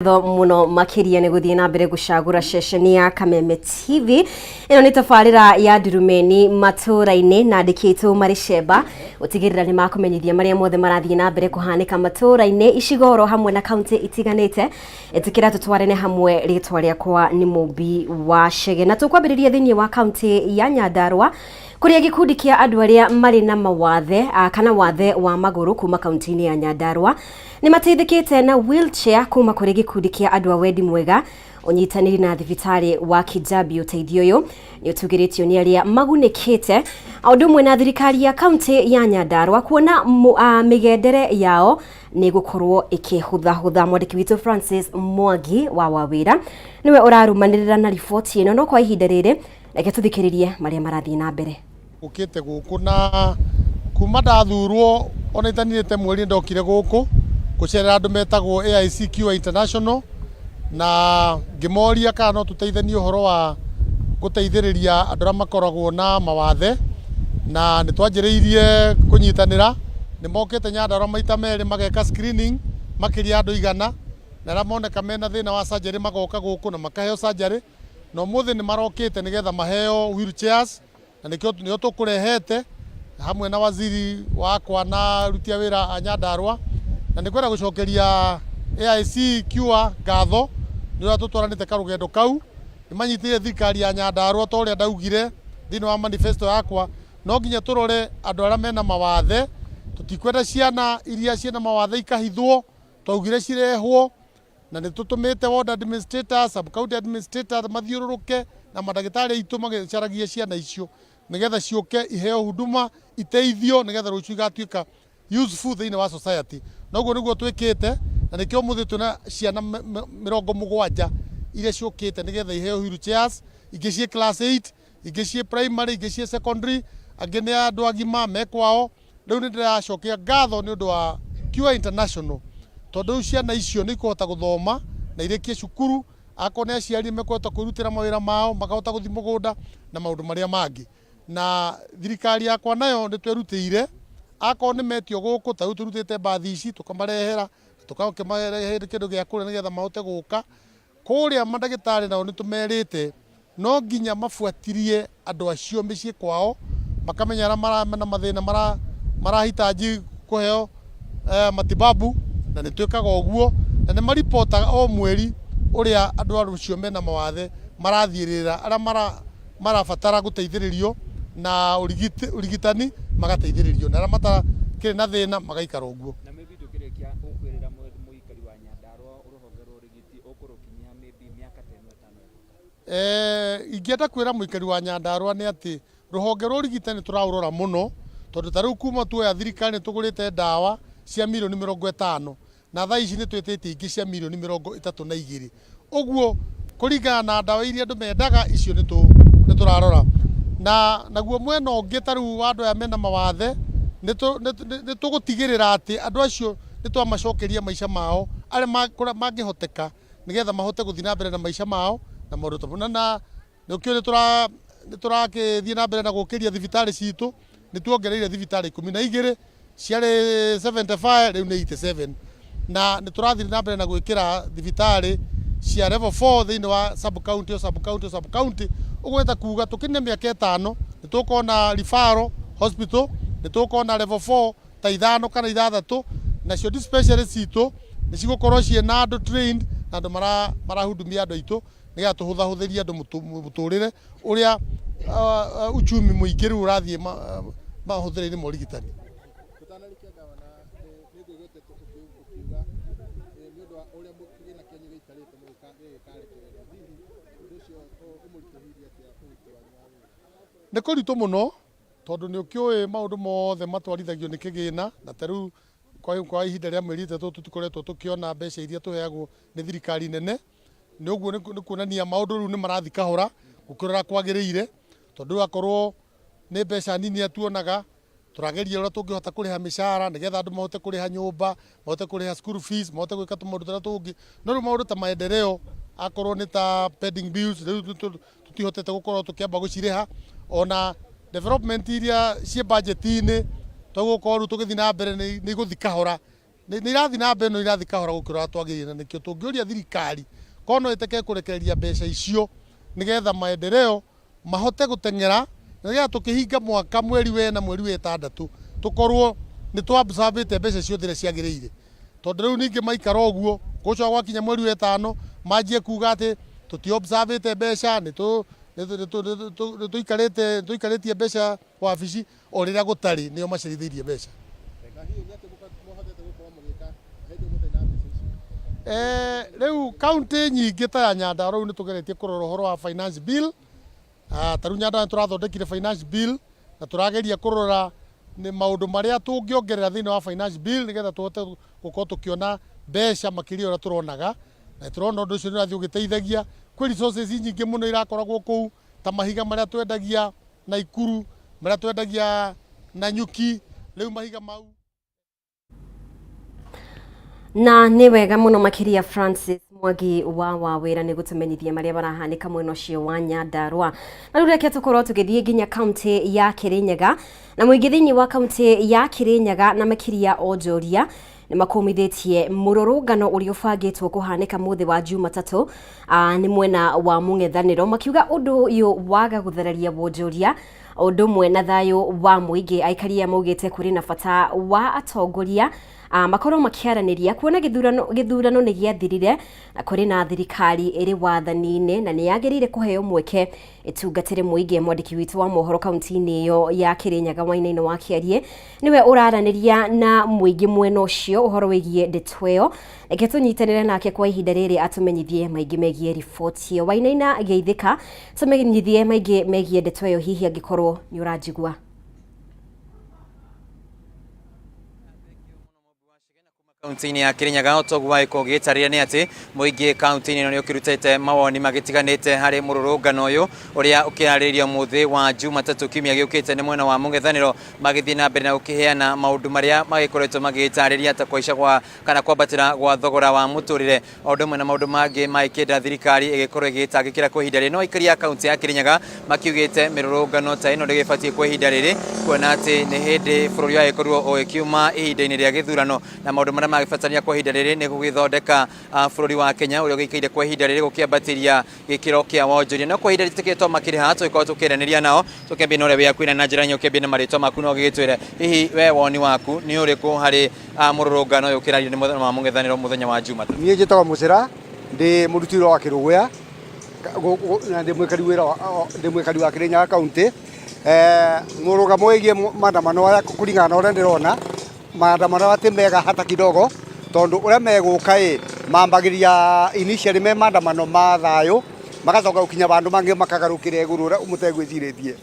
Muno makiria ni guthie na mbere gucagura ceceni ya Kameme TV. Ino ni tabarira ya Ndurumeni matura-ini na ndikitwo mari cemba utigirira ni makumenyithia maria mothe marathie na mbere kuhanika matura-ini icigoro hamwe na kaunti itiganite etikira tutwarene hamwe ritwa riakwa ni Mumbi wa Chege na tukwambiriria thiini wa kaunti ya Nyandarua kuria gikundi kia andu aria mari na mawathe kana wathe wa maguru kuma kaunti-ini ya Nyandarua ni mateithikite na wheelchair kuma kuri gikundi kia andu a wendi mwega unyitaniri na thibitari wa Kijabi. Uteithio uyu ni utugiritio ni aria magunikite aundu mwe na thirikari ya kaunti ya Nyandarua kuona migendere yao ni gukorwo ikihutha mwandiki witu Francis Mwangi wa Wawira niwe urarumanirira na riboti ino no kwa ihinda riri reke tuthikiririe maria marathie na mbere ukite guku na kuma ndathurwo ona itanirite mweri ndokire guku gucerera andu metagwo AICQ International na ngimoria kana no tuteithanie uhoro wa guteithiriria andu aria makoragwo na mawathe na nitwanjiriirie kunyitanira ni mokite Nyandarua maita meri mageka screening makiria andu igana na aria moneka mena thina wa surgery magoka guku na makaheo surgery no muthi ni marokite nigetha maheo wheelchairs na nikio tukurehete hamwe na waziri wakwa na rutia wira a Nyandarua na nikwenda gucokeria AICQ ngatho niyo tutwaranite karugendo kau nimanyitire thirikari ya Nyandarua toria ndaugire thini wa manifesto yakwa no nginya turore andu aria mena mawathe tutikwenda ciana iria ciana mawathe ikahithwo twaugire cirehwo na nitutumite ward administrator sub county administrator mathiururuke na madagitari itu magicaragia ciana icio nigetha ciuke iheo huduma iteithio nigetha rucio igatuika useful thini wa society noguo niguo twikite na nikio muthi tuna ciana 70 iria ciukite nigetha iheo wheelchairs ingi cie class 8 ingi cie primary ingi cie secondary angi ni andu agima mekwao riu ni ndiracokia ngatho ni undu wa Q International tondu ciana icio ni kuhota guthoma na irikie cukuru akone aciari mekuhota kwirutira mawira mao makahota guthi mugunda na maundu maria mangi na thirikari yakwa nayo ni twerutire akone metio guku ta turutite bathi ici tukamarehera tukamarehera kindu gia kuria nigetha mahote guka kuria madagitari nao ni tumerite no nginya mafuatirie andu acio micii kwao makamenya ara maramena mathina marahitaji kuheo matibabu na ni twikaga uguo na ni maripota o mweri uria andu acio mena mawathe marathiirira ara marabatara guteithiririo na urigitani magateithiririo na ara matara kiri na thina magaikara uguo na maybe tukirekia ukwirira muikari wa Nyandarua uruhongero urigiti ukurukinya maybe miaka 10 ingienda kwira muikari wa Nyandarua ni ati ruhongero urigitani turaurora muno tondu tariu kuma tuoya thirikari tugurite ndawa cia milioni 50 na thaa ici ni twitite ingi cia milioni 32 uguo kuringana na ndawa iria andu mendaga icio ni turarora na naguo mwena ungi tariu andu aya mena mawathe ni tugutigirira ati andu acio ni twamacokeria maisha mao aria mangihoteka nigetha mahote guthii na mbere na maisha mao na maundu tabuna na nikio ni turakithii na mbere na gukiria thibitari citu ni tuongereire thibitari 12 ciari 75 riu ni 87 na ni turathii na mbere na gwikira thibitari cia level 4 thini wa sub county ugweta kuga tukinne miaka 5 ni tukona referral hospital ni tukona level 4 ta 5 kana 6 na cio dispensary citu ni cigukorwo cie na andu trained na andu marahudumia andu aitu nigetha tuhuthahutheria andu muturire uria uchumi muingi riu urathie mahuthire-ini ma urigitani ni kuritu muno tondu ni ukiui maundu mothe matwarithagio ni kigina na tariu kwa ihinda ria mweri 3 tutikoretwo tukiona mbeca iria tuheagwo ni thirikari nene ni uguo ni kuonania maundu riu ni marathi kahora gukirora kwagiriire tondu akorwo ni mbeca nini atuonaga turageria uria tungihota kuriha mishara nigetha andu mahote kuriha nyumba mahote kuriha school fees mahote gwika tumaundu taria tungi no riu maundu ta maendeleo akorwo ni ta pending bills riu tutihotete gukorwo tukiamba guciriha ona development iria cie budget-ini twagukorwo tugithi na mbere ni guthi kahora nĩ irathi na mbere no irathi kahora gũkĩra twagĩrĩire na nĩkĩo tũngĩũria thirikari kono ĩteke kũrekereria mbeca icio nĩgetha maendeleo mahote gũteng'era nĩgetha tũkĩhinga mwaka mweri wena mweri wetandatũ tũkorwo nĩ twabsabĩte mbeca ciothe iria ciagĩrĩire tondũ rĩu ningĩ maikara ũguo gũcoka gwakinya mweri wetano manjie kuga atĩ tũtiobsabĩte mbeca tũikarĩtie mbeca wabici o rĩrĩa gũtarĩ nĩo macerithĩirie mbeca. Rĩu kaunti nyingĩ ta ya Nyandarua nĩ tũgeretie kũrora ũhoro wa finance bill. Ta rĩu Nyandarua nĩ tũrathondekire finance bill na tũrageria kũrora nĩ maũndũ marĩa tũngĩongerera thĩinĩ wa finance bill nĩgetha tũhote gũkorwo tũkĩona mbeca makĩria ũrĩa tũronaga na tũrona ũndũ ũcio nĩ ũrathiĩ ũgĩteithagia kwĩ resources nyingĩ mũno irakoragwo kũu ta mahiga marĩa twendagia Naikuru marĩa twendagia Nanyuki rĩu mahiga mau na nĩ wega mũno makĩria Francis Mwangi wa Wawĩra nĩ gũtũmenyithia marĩa marahanĩka mwena ũcio wa Nyandarua. Na rĩu reke tũkorwo tũgĩthiĩ nginya kaunti ya Kirinyaga na mũingĩ thĩinĩ wa kaunti ya Kirinyaga na makĩria onjoria nĩ makumithĩtie mũrũrũngano ũrĩa ũbangĩtwo kũhanĩka mũthĩ wa Jumatatũ nĩ mwena wa mũng'ethanĩro makiuga ũndũ ũyũ waga gũthararia wonjoria ũndũ ũmwe na thayũ wa mũingĩ. Aikaria maugĩte kũrĩ na bata wa atongoria makorwo makiaranĩria kuona gĩthurano nĩ gĩathirire na kũrĩ na thirikari ĩrĩ wathani-inĩ na nĩ yagĩrĩire kũheo mweke ĩtungatĩre mũingĩ. Mwandĩki witũ wa mohoro kaunti-inĩ ĩyo ya Kirinyaga Wainaina wa Kĩarie nĩwe ũraranĩria na mũingĩ mwena ũcio ũhoro wĩgiĩ ndeto ĩyo. Reke tũnyitanĩre nake kwa ihinda rĩrĩ atũmenyithie maingĩ megiĩ riboti ĩyo. Wainaina Geithĩka, tũmenyithie maingĩ megiĩ ndeto ĩyo hihi angĩkorwo nĩ ũranjigua. Kaunti-inĩ ya Kirinyaga ũtogu wa ĩko gĩtarĩria nĩ atĩ mũingĩ kaunti-inĩ ĩno nĩ ũkĩrutĩte mawoni magĩtiganĩte harĩ mũrũrũngano ũyũ ũrĩa ũkĩarĩrĩrio mũthĩ wa Jumatatũ kiumia gĩũkĩte nĩ mwena wa mũng'ethanĩro magĩthiĩ na mbere na gũkĩheana maũndũ marĩa magĩkoretwo magĩtarĩria ta kuaica gwa kana kwambatĩra gwa thogora wa mũtũrĩre o ũndũ ũmwe na maũndũ mangĩ magĩkĩenda thirikari ĩgĩkorwo ĩgĩtangĩkĩra kwa ihinda rĩrĩ. No aikaria kaunti ya Kirinyaga makiugĩte mĩrũrũngano ta ĩno ndĩgĩbatiĩ kwa ihinda rĩrĩ kuona atĩ nĩ hĩndĩ bũrũri wagĩkorirwo ũgĩkiuma ihinda-inĩ rĩa gĩthurano na maũndũ marĩa magibatania kwa ihinda rĩrĩ nĩ gũgĩthondeka bũrũri wa Kenya ũrĩa ũgĩikaire kwa ihinda rĩrĩ gũkĩambatĩria gĩkĩro kĩa wonjoria. No kwa ihinda rĩtĩkĩtwo makĩrĩ haha tũgĩkorwo tũkĩaranĩria nao tũkĩambia na ũrĩa wĩ hakuhĩ na njĩra nyingĩ ũkĩambia na marĩtwa maku no gĩgĩtwĩre hihi we woni waku nĩ ũrĩkũ harĩ mũrũrũngano ũyũ ũkĩrario nĩ mũthenya wa mũng'ethanĩro mũthenya wa Jumatatũ? Niĩ njĩtagwo Mũcera ndĩ mũruti wĩra wa Kĩrũgũya na ndĩ mwĩkari wa Kirinyaga kaunti. Mũrũgamo wĩgiĩ maandamano arĩa kũringana na ũrĩa ndĩrona maandamano atĩ mega hata kidogo tondu ũrĩa megũka mambagĩria initially me maandamano ma thayũ magacoka gũkinya bandũ mangĩ makagarũkĩra igũrũ ũrĩa mũtegwĩcirĩtie.